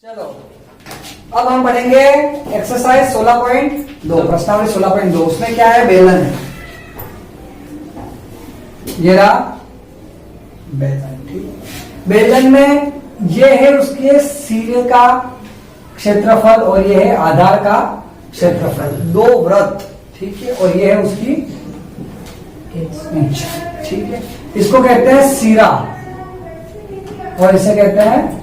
चलो अब हम पढ़ेंगे एक्सरसाइज 16.2 प्रश्नावली 16.2। उसमें क्या है, बेलन है। ये रहा बेलन, ठीक है। बेलन में ये है उसके सिरे का क्षेत्रफल और ये है आधार का क्षेत्रफल, दो वृत्त, ठीक है। और ये है उसकी इंच, ठीक है। इसको कहते हैं सिरा और इसे कहते हैं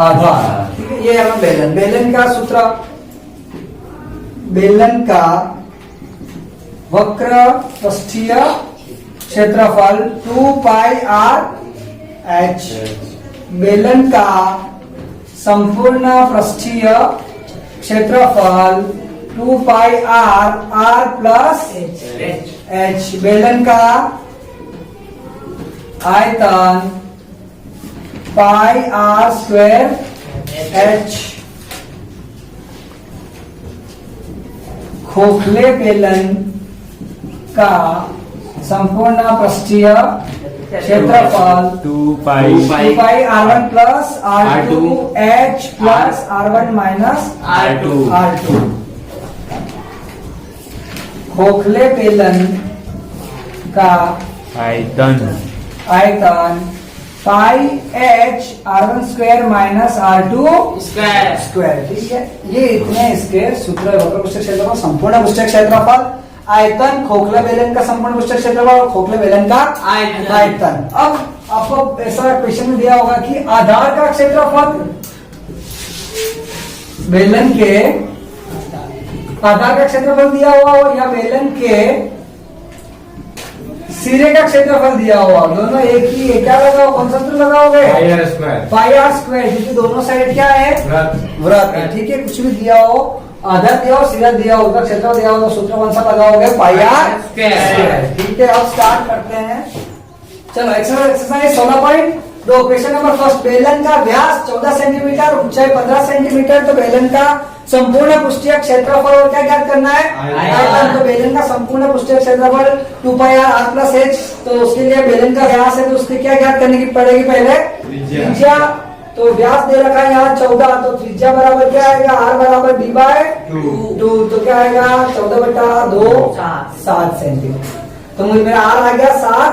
आधार, ठीक है। ये है बेलन। बेलन का सूत्र, बेलन का वक्र पृष्ठीय क्षेत्रफल 2 पाई r h। बेलन का संपूर्ण पृष्ठीय क्षेत्रफल 2 पाई r प्लस h। बेलन का आयतन पाई r स्क्वायर h। खोखले बेलन का संपूर्ण पृष्ठीय क्षेत्रफल 2 पाई r1 plus r2 h plus r1 minus r2। खोखले बेलन का आयतन पाई h r1 square minus r2 square, ठीक है। ये इतने इसके सूत्र वक्र पृष्ठ क्षेत्रफल, संपूर्ण पृष्ठ क्षेत्रफल, आयतन, खोखले बेलन का संपूर्ण पृष्ठ क्षेत्रफल और खोखले बेलन का आयतन। अब आपको ऐसा क्वेश्चन में दिया होगा कि आधार का क्षेत्रफल, बेलन के आधार का क्षेत्रफल दिया हुआ हो या बेलन के सिरे का क्षेत्रफल दिया हुआ, दोनों एक ही है। क्या लगाओ, कौन सा सूत्र लगाओगे, पाई आर स्क्वायर, क्योंकि दोनों साइड क्या है, वृत्त है, ठीक है। कुछ भी दिया हो, आधार दिया हो, सिरा दिया हो, उसका क्षेत्रफल दिया हो, तो सूत्र कौन सा लगाओगे, पाई आर स्क्वायर, ठीक है। अब स्टार्ट करते हैं। चलो एक्सरसाइज 16.2 क्वेश्चन नंबर फर्स्ट। बेलन का व्यास 14 सेंटीमीटर, ऊंचाई 15 सेंटीमीटर, तो बेलन का संपूर्ण पृष्ठीय क्षेत्रफल और क्या ज्ञात करना है, आयतन। तो बेलन का संपूर्ण पृष्ठीय क्षेत्रफल 2 पाई r प्लस h। तो उसके लिए बेलन का व्यास है तो उसकी क्या ज्ञात करने की पड़ेगी, पहले त्रिज्या। तो व्यास दे रखा है यहाँ 14, तो त्रिज्या बराबर क्या आएगा, r बराबर d बाय 2। तो क्या आएगा 14/2 7 सेंटीमीटर। तो मुझे मेरा r आ गया 7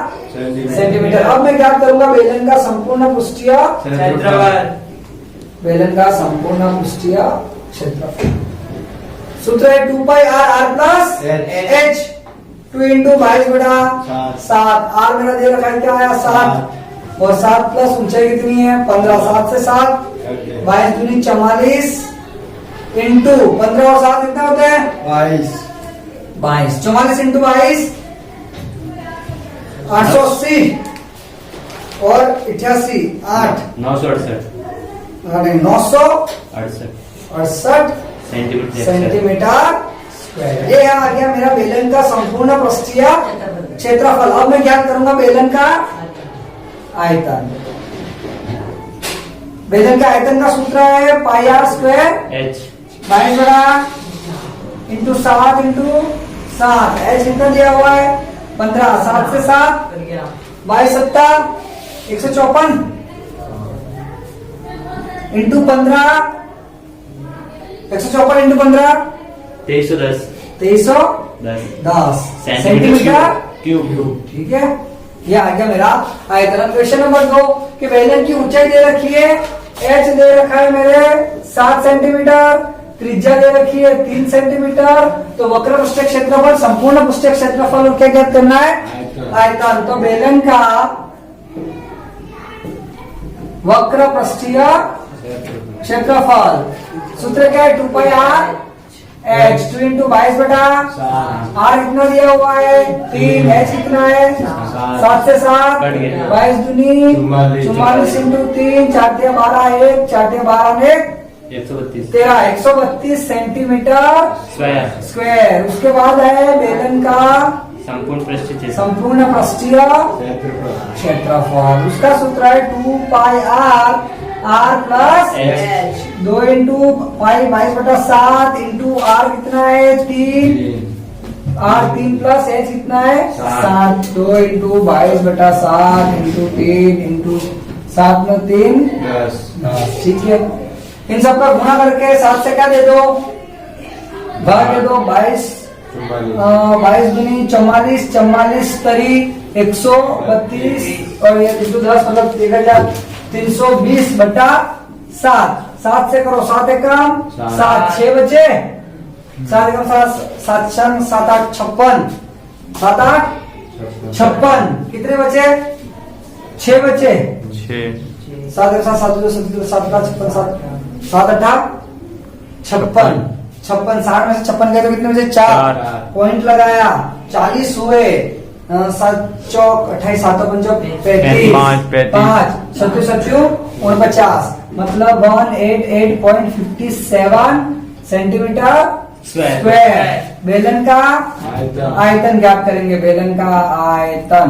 सेंटीमीटर। अब मैं क्या करूंगा, बेलन का संपूर्ण पृष्ठीय क्षेत्रफल, बेलन का संपूर्ण पृष्ठीय क्षेत्रफल सूत्र है 2 पाई r plus h। 2 into 22/7। r मेरा दे रखा है क्या आया 7 और 7 प्लस ऊंचाई कितनी है 15, 7 से 7 22 दूनी 44 इंटू 15 और 7 कितना होते हैं 22। 44 इंटू 22 880 और 88 8 968 सेंटीमीटर स्क्वायर। ये आ गया मेरा बेलन का संपूर्ण पृष्ठीय क्षेत्रफल। अब मैं ज्ञात करूंगा बेलन का आयतन। बेलन का आयतन का सूत्र है pi r square h 22 into 7 into 7। h कितना दिया हुआ है 15, 7 से 7 22 7 154 इंटू 15 154 इंटू 15 2310 सेंटीमीटर क्यूब, ठीक है। ये आ गया मेरा आयतन। क्वेश्चन नंबर 2 कि बेलन की ऊंचाई दे रखी है h दे रखा है मेरे 7 सेंटीमीटर, त्रिज्या दे रखी है 3 सेंटीमीटर। तो वक्र पृष्ठ क्षेत्रफल, संपूर्ण पृष्ठ क्षेत्रफल क्या ज्ञात करना है, आयतन। तो बेलन का वक्र पृष्ठीय क्षेत्रफल सूत्र क्या है 2 पाई r h। 2 इंटू 22/r कितना दिया हुआ है 3, h कितना है 7 से 7 22 दूनी 44 इंटू 3 4 12 1 4 12 132 सेंटीमीटर स्क्वायर। उसके बाद है बेलन का संपूर्ण पृष्ठीय क्षेत्रफल, उसका सूत्र है 2 पाई r plus h। 2 into pi 22/7 into r कितना है 3, r 3 प्लस h कितना है 7। 2 इंटू 22/7 इंटू 3 इंटू 7 में 3 10, ठीक है। इन सबका गुणा करके 7 से क्या दे दो, भाग दे दो, 22 दूनी 44, 44 तरी 132 और ये 110 मतलब 1320 बटा 7, 7 से करो, 7 एकम 7, 6 बचे, 7 एकम 7, 7 6 7 8 56, 7 8 56, कितने बचे, 6 बचे, 7 एक 7 7 7 7 56 7 8 56, 60 में से 56 गए तो कितने बचे, 4 पॉइंट लगाया, 40 हुए, 7 चौक 28 7 पंचोक 35 5 7 7 49 मतलब 188.57 सेंटीमीटर स्क्वायर। बेलन का आयतन ज्ञात करेंगे, बेलन का आयतन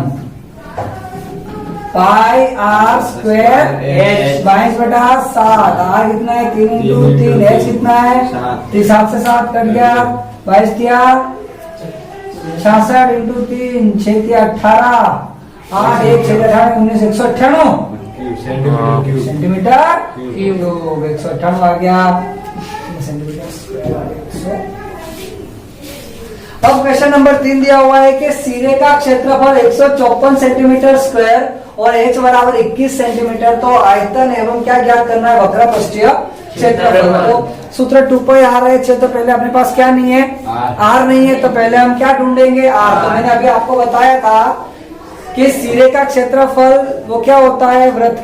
पाई आर स्क्वायर एच 22/7, आर कितना है 3 × 3, एच कितना है 7 से 7 कट गया, 22 किया 66 × 3 6 किया 18, 8 1 6 18 19 198 सेंटीमीटर क्यूब, 198 आ गया सेंटीमीटर स्क्वायर। अब क्वेश्चन नंबर 3 दिया हुआ है कि सिरे का क्षेत्रफल 154 सेंटीमीटर स्क्वायर और h बराबर 21 सेंटीमीटर, तो आयतन एवं क्या ज्ञात करना है, वक्र पृष्ठीय क्षेत्रफल। तो सूत्र 2 पाई आर एच है, तो पहले अपने पास क्या नहीं है, r नहीं है, तो पहले हम क्या ढूंढेंगे, r। तो मैंने अभी आपको बताया था कि सिरे का क्षेत्रफल वो क्या होता है, वृत्त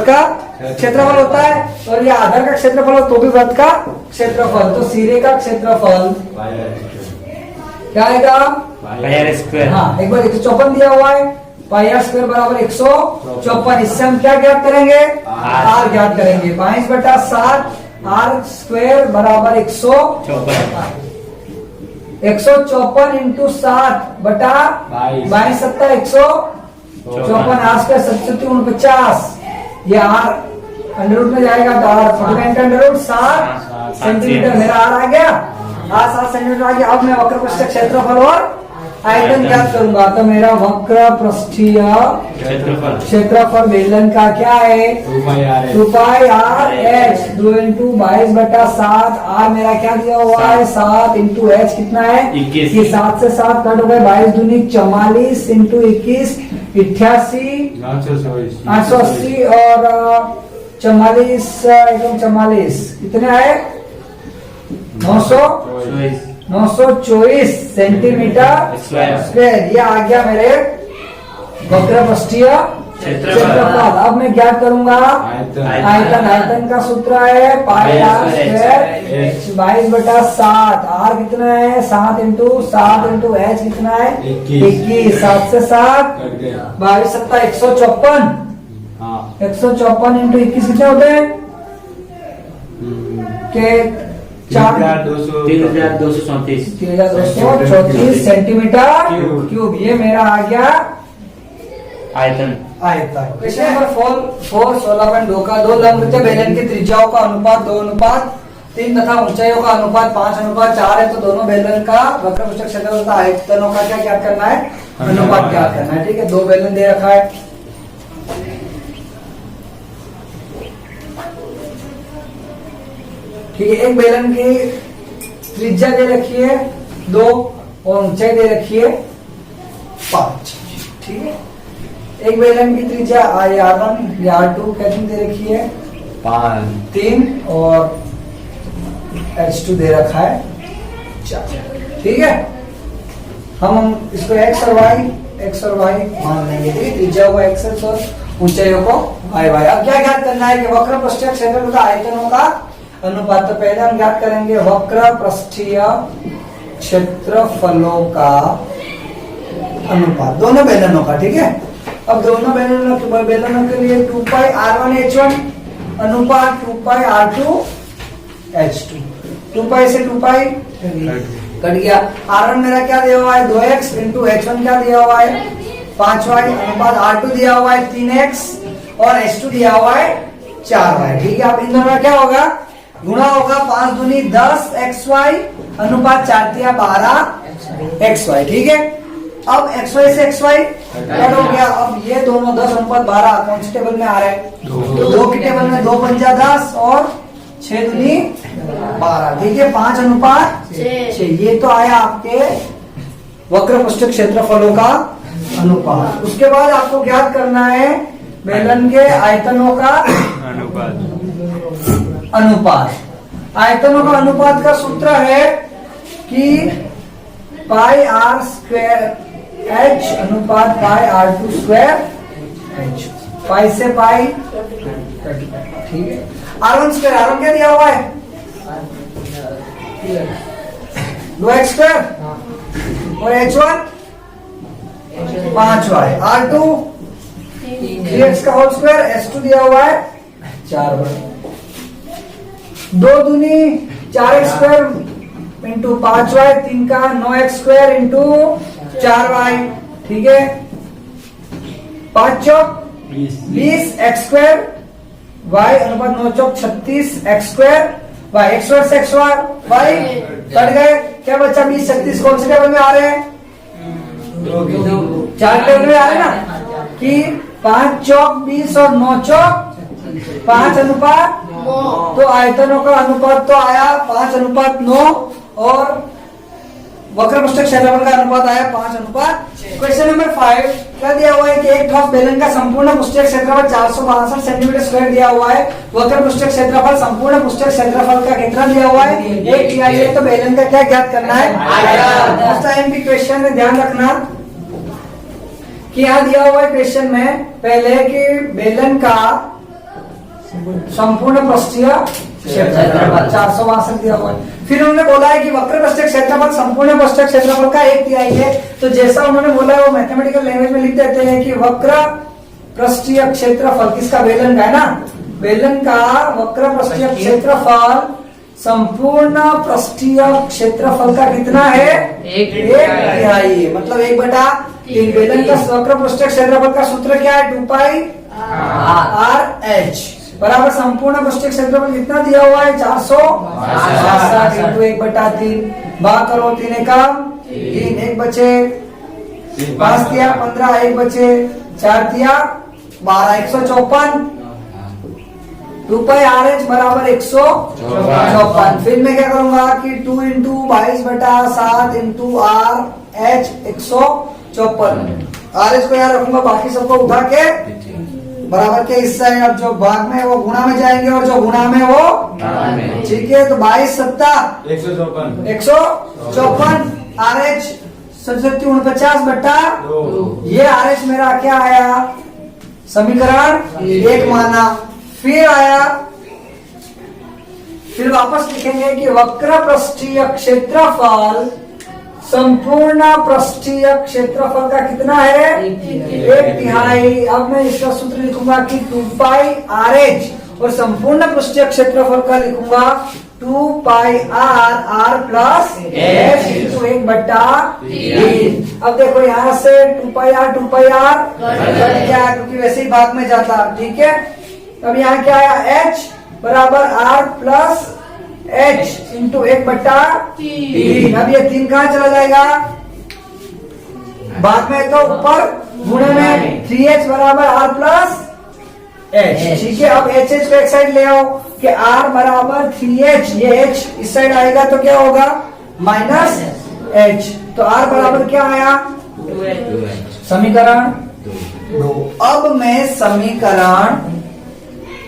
का क्षेत्रफल होता है, और ये आधार का क्षेत्रफल हो तो भी वृत्त का क्षेत्रफल। तो सिरे का क्षेत्रफल क्या आएगा, हाँ एक बार 154 दिया हुआ है, पाई आर स्क्वायर बराबर 154, इससे हम क्या ज्ञात करेंगे, आर ज्ञात करेंगे, 22/7 आर स्क्वायर बराबर 154 × 7 बटा 22 7 154, आर स्क्वायर 749, ये आर अंडर रूट में जाएगा तो आर 7 सेंटीमीटर मेरा आर आ गया, आर 7 सेंटीमीटर आ गया। अब मैं वक्र पृष्ठ क्षेत्रफल और आयतन ज्ञात करूंगा, तो मेरा वक्र पृष्ठीय क्षेत्रफल बेलन का क्या है 2 पाई आर एच 2 × 22/7, आर मेरा क्या दिया हुआ है 7 × एच कितना है 21, 7 से 7 कट हो गए, 22 दूनी 44 × 21 88 880 और 44 कितने आए 924 सेंटीमीटर स्क्वायर, ये आ गया मेरे वक्र पृष्ठीय क्षेत्रफल। अब मैं क्या करूंगा, आयतन का सूत्र है पाई आर स्क्वायर 22/7, आर कितना है 7 × 7 × एच कितना है 21, 7 से 7 22 7 154, 154 × 21 कितने होते हैं के 3234 सेंटीमीटर क्यूब, ये मेरा आ गया आयतन। क्वेश्चन नंबर 4 16.2 का 2 लंबवृत्तीय बेलन की त्रिज्याओं का अनुपात 2:3 तथा ऊंचाइयों का अनुपात 5:4 है, तो दोनों बेलन का वक्र पृष्ठ क्षेत्रफल तथा आयतनों का क्या ज्ञात करना है, अनुपात ज्ञात करना है। ठीक है, 2 बेलन दे रखा है, ठीक है, एक बेलन की त्रिज्या दे रखी है 2 और ऊंचाई दे रखी है 5, ठीक है। एक बेलन की त्रिज्या R1 या R2 कितनी दे रखी है 3 और H2 दे रखा है 4, ठीक है। हम इसको x और y मान लेंगे, ठीक है, त्रिज्या को x और ऊंचाइयों को y। अब क्या ज्ञात करना है कि वक्र पृष्ठीय क्षेत्रफल तथा आयतनों का अनुपात। तो पहले हम ज्ञात करेंगे वक्र पृष्ठीय क्षेत्रफलों का अनुपात दोनों बेलनों का, ठीक है। अब दोनों बेलनों के लिए 2 पाई R1 H1 अनुपात 2 पाई R2 H2, 2 पाई से 2 पाई कट गया। R1 मेरा क्या दिया हुआ है 2x × H1 क्या दिया हुआ है 5y अनुपात R2 दिया हुआ है 3x और H2 दिया हुआ है 4y, ठीक है। अब इन दोनों का क्या होगा, गुणा होगा, 5 दूनी 10 xy अनुपात 4 12 xy, ठीक है। अब XY से XY कट हो गया। अब ये दोनों 10:12 कौन सी टेबल में आ रहे हैं? 2 की टेबल में 2 पंजा 10 और 6 दूनी 12। ठीक है, 5:6। ये तो आया आपके वक्र पृष्ठ क्षेत्रफलों का अनुपात। उसके बाद आपको ज्ञात करना है बेलन के आयतनों का अनुपात। आयतनों का अनुपात का सूत्र है कि पाई आर स्क्वायर एच अनुपात पाई R2 स्क्वायर एच। पाई से पाई, ठीक है। R1 स्क्वायर, R1 क्या दिया हुआ है? 2x स्क्वायर और H1 5y। R2 3x का होल स्क्वायर, S2 दिया हुआ है 4y। 2 दूनी 4x स्क्वायर इंटू 5y, 3 का 9x स्क्वायर इंटू 4y। ठीक है, 5 चौक 20 x स्क्वायर, y अनुपात 9 चौक 36 x square, y x square से x y कट गए। क्या बचा? 20 36 कौन से टेबल में आ रहे हैं? 4 टेबल में आ रहे हैं ना, कि 5 चौक 20 और 9 चौक 5 अनुपात। तो आयतनों का अनुपात तो आया 5:9 और वक्र पृष्ठ क्षेत्रफल का अनुपात आया 5:6। क्वेश्चन नंबर 5 क्या दिया हुआ है कि एक ठोस बेलन का संपूर्ण पृष्ठीय क्षेत्रफल 462 सेंटीमीटर स्क्वायर दिया हुआ है। वक्र पृष्ठ क्षेत्रफल संपूर्ण पृष्ठीय क्षेत्रफल का कितना दिया हुआ है? 1 तिहाई है। तो बेलन का क्या ज्ञात करना है? फर्स्ट टाइम की क्वेश्चन में ध्यान रखना कि यहाँ दिया हुआ है क्वेश्चन में पहले कि बेलन का संपूर्ण पृष्ठीय क्षेत्रफल 462 दिया हुआ है। फिर उन्होंने बोला है कि वक्र पृष्ठ क्षेत्रफल संपूर्ण पृष्ठ क्षेत्रफल का 1 तिहाई है। तो जैसा उन्होंने बोला है वो मैथमेटिकल लैंग्वेज में लिख देते हैं कि वक्र पृष्ठीय क्षेत्रफल किसका? बेलन का है ना। बेलन का वक्र पृष्ठीय क्षेत्रफल संपूर्ण पृष्ठीय क्षेत्रफल का कितना है? 1 तिहाई, मतलब 1/3। बेलन का वक्र पृष्ठीय क्षेत्रफल का सूत्र क्या है? 2 पाई RH बराबर संपूर्ण पृष्ठीय क्षेत्रफल कितना दिया हुआ है? 462 इंटू 1/3। भाग करो, 3 एकम 3, 1 बचे, 5 तिया 15, 1 बचे, 4 तिया 12, 154। 2 पाई RH बराबर 154। फिर मैं क्या करूंगा कि 2 इंटू 22/7 इंटू RH 154। RH को यहाँ रखूंगा, बाकी सबको उठा के बराबर के हिस्सा है। अब जो भाग में वो गुणा में जाएंगे और जो गुणा में वो, ठीक है। तो 22 7 154 RH 47/2। ये RH मेरा क्या आया? समीकरण 1 माना। फिर आया, फिर वापस लिखेंगे कि वक्र पृष्ठीय क्षेत्रफल संपूर्ण पृष्ठीय क्षेत्रफल का कितना है? 1 तिहाई। अब मैं इसका सूत्र लिखूंगा कि 2 पाई RH और संपूर्ण पृष्ठीय क्षेत्रफल का लिखूंगा 2 पाई R प्लस H इंटू 1/3। अब देखो यहाँ से 2 पाई R कट गया क्योंकि वैसे ही भाग में जाता। ठीक है, अब यहाँ क्या आया? H बराबर R प्लस H इंटू 1/3। अब ये 3 कहाँ चला जाएगा? बाद में तो ऊपर गुणे में 3H बराबर R प्लस H। ठीक है, अब HH को एक साइड ले आओ कि R बराबर 3H, ये H इस साइड आएगा तो क्या होगा? Minus H। तो R बराबर क्या आया? 2H। समीकरण 2। अब मैं समीकरण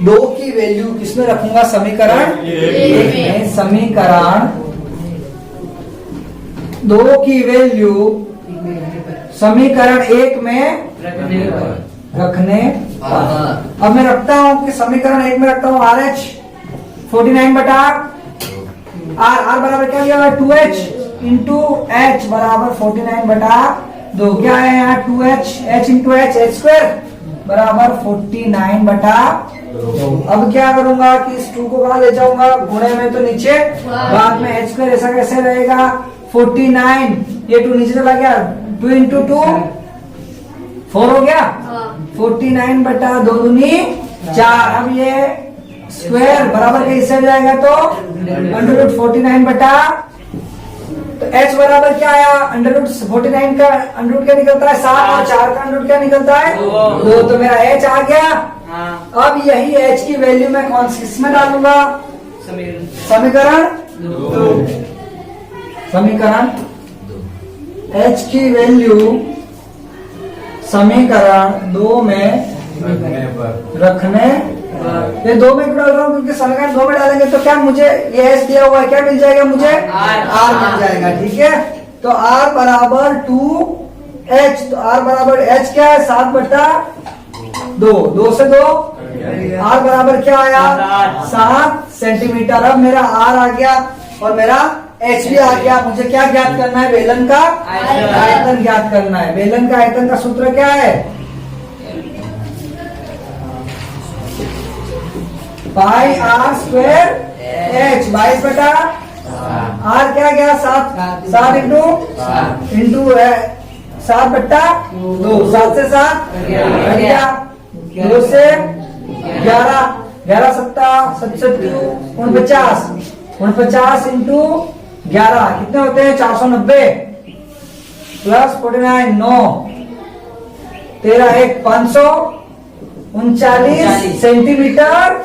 2 की वैल्यू किसमें रखूंगा? समीकरण 1 में। समीकरण 2 की वैल्यू समीकरण 1 में रखने पर। अब मैं रखता हूं कि समीकरण 1 में रखता हूं RH 49/R बराबर क्या दिया हुआ है? 2H इंटू H बराबर 49/2। क्या है यहाँ? 2H H into H square बराबर 49/2। अब क्या करूंगा कि इस 2 को कहा ले जाऊंगा? गुणे में तो नीचे, बाद में H स्क्वायर ऐसा कैसे रहेगा? 49, ये 2 नीचे चला गया, 2 इंटू 2 4 हो गया। 49/2 दूनी 4। अब ये स्क्वायर बराबर के हिस्से जाएगा तो √49/, तो h बराबर क्या आया, √49 का √ क्या निकलता है 7 और 4 का √ क्या निकलता है 2, तो मेरा h आ गया। अब यही h की वैल्यू मैं कौन सी किसमें डालूंगा, समीकरण 2h की वैल्यू समीकरण 2 में रखने ये 2 में क्यों डाल रहा हूँ, क्योंकि समीकरण 2 में डालेंगे तो क्या मुझे ये s दिया हुआ है, क्या मिल जाएगा मुझे r मिल जाएगा। ठीक है, तो r बराबर 2h, तो r बराबर h क्या है 7/2, 2 से 2 r बराबर क्या आया 7 सेंटीमीटर। अब मेरा r आ गया और मेरा h भी आ गया। मुझे क्या ज्ञात करना है, बेलन का आयतन ज्ञात करना है। बेलन का आयतन का सूत्र क्या है, पाई r स्क्वायर h, 22/r क्या गया 7 इंटू 7/2, 7 से 7 गया, 2 से 11, 11 7 49 इंटू 11 कितने होते हैं 490 प्लस 49 9 13 1 539 सेंटीमीटर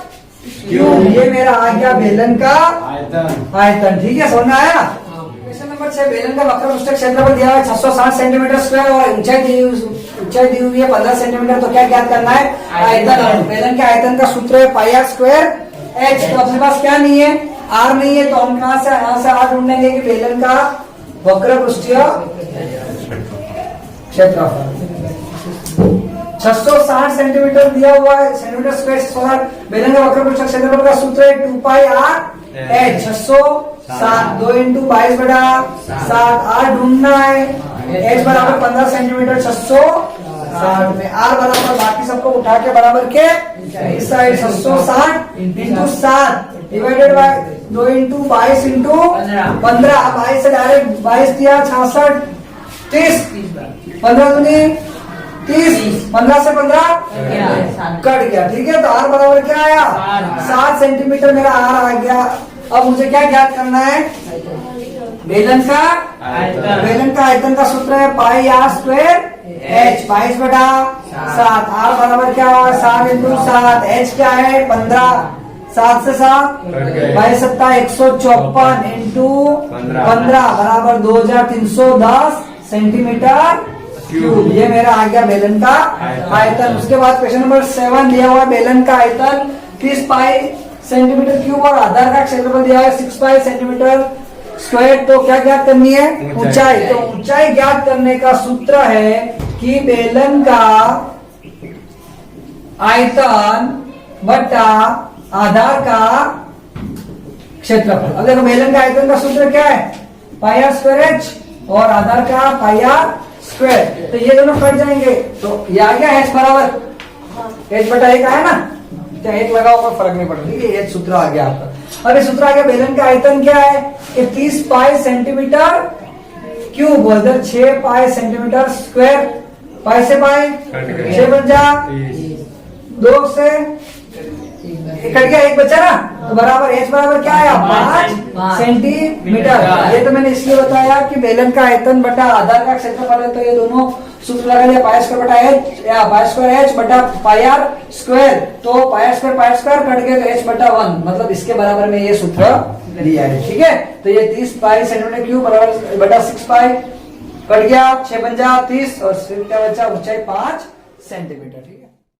क्यूब। ये मेरा आ गया बेलन का आयतन। ठीक है, समझ में आया। क्वेश्चन नंबर 6, बेलन का वक्र पृष्ठ क्षेत्रफल दिया है 660 सेंटीमीटर स्क्वायर और ऊंचाई दी हुई है 15 सेंटीमीटर। तो क्या ज्ञात करना है, आयतन। बेलन के आयतन का सूत्र है पाई r स्क्वायर h। तो अपने पास क्या नहीं है, r नहीं है, तो हम यहाँ से r ढूंढेंगे कि बेलन का वक्र पृष्ठीय क्षेत्रफल 660 सेंटीमीटर दिया हुआ है, सेंटीमीटर स्क्वायर 660। बेलन का वक्र पृष्ठ क्षेत्रफल का सूत्र है 2πr h। 660 2 इंटू 22/7, r ढूंढना है, h बराबर 15 सेंटीमीटर 660 में, r बराबर बाकी सबको उठा के बराबर के इस side 660 into 7 divided by 2 into 22 into 15। 22 से डायरेक्ट 22 दिया 66 30 15 दूनी 30, 15 से 15 कट गया। ठीक है, तो r बराबर क्या आया 7 सेंटीमीटर मेरा r आ गया। अब मुझे क्या ज्ञात करना है, बेलन का आयतन का सूत्र है पाई r स्क्वायर h, 22/7, r बराबर क्या हुआ 7 इंटू 7, h क्या है 15, 7 से 7 22 7 154 इंटू 15 बराबर 2310 सेंटीमीटर क्यूब। ये मेरा आ गया बेलन का आयतन। उसके बाद क्वेश्चन नंबर 7 दिया हुआ बेलन का आयतन 30 पाई सेंटीमीटर क्यूब और आधार का क्षेत्रफल दिया है 6 पाई सेंटीमीटर स्क्वायर। तो क्या ज्ञात करनी है, ऊंचाई। तो ऊंचाई ज्ञात करने का सूत्र है कि बेलन का आयतन बटा आधार का क्षेत्रफल। अब देखो बेलन का आयतन का सूत्र क्या है, पाई r स्क्वायर h और आधार का पाई r स्क्वायर। तो ये दोनों कट जाएंगे, तो ये आ गया h बराबर h/1 आया ना, क्या 1 लगाओ कोई फर्क नहीं पड़ता। ठीक है, ये सूत्र आ गया आपका। अब ये सूत्र आ गया बेलन का आयतन क्या है कि 30 पाई सेंटीमीटर क्यूब उधर 6 पाई सेंटीमीटर स्क्वायर। पाई से पाई 6 बन जा, 2 से कट गया 1 बचा ना, तो बराबर h बराबर क्या आया 5 सेंटीमीटर। ये तो मैंने इसलिए बताया कि बेलन का आयतन बटा आधार का क्षेत्रफल है, तो ये दोनों सूत्र लगा लिया पाई स्क्वायर बटा h या पाई स्क्वायर h बटा पाई r स्क्वायर। तो पाई स्क्वायर कट गया तो h/1, मतलब इसके बराबर में ये सूत्र दिया है। ठीक है, तो ये 30 पाई सेंटीमीटर क्यूब बराबर बटा 6 पाई कट गया 6 बन जा 30 और क्या बचा ऊंचाई 5 सेंटीमीटर। ठीक है।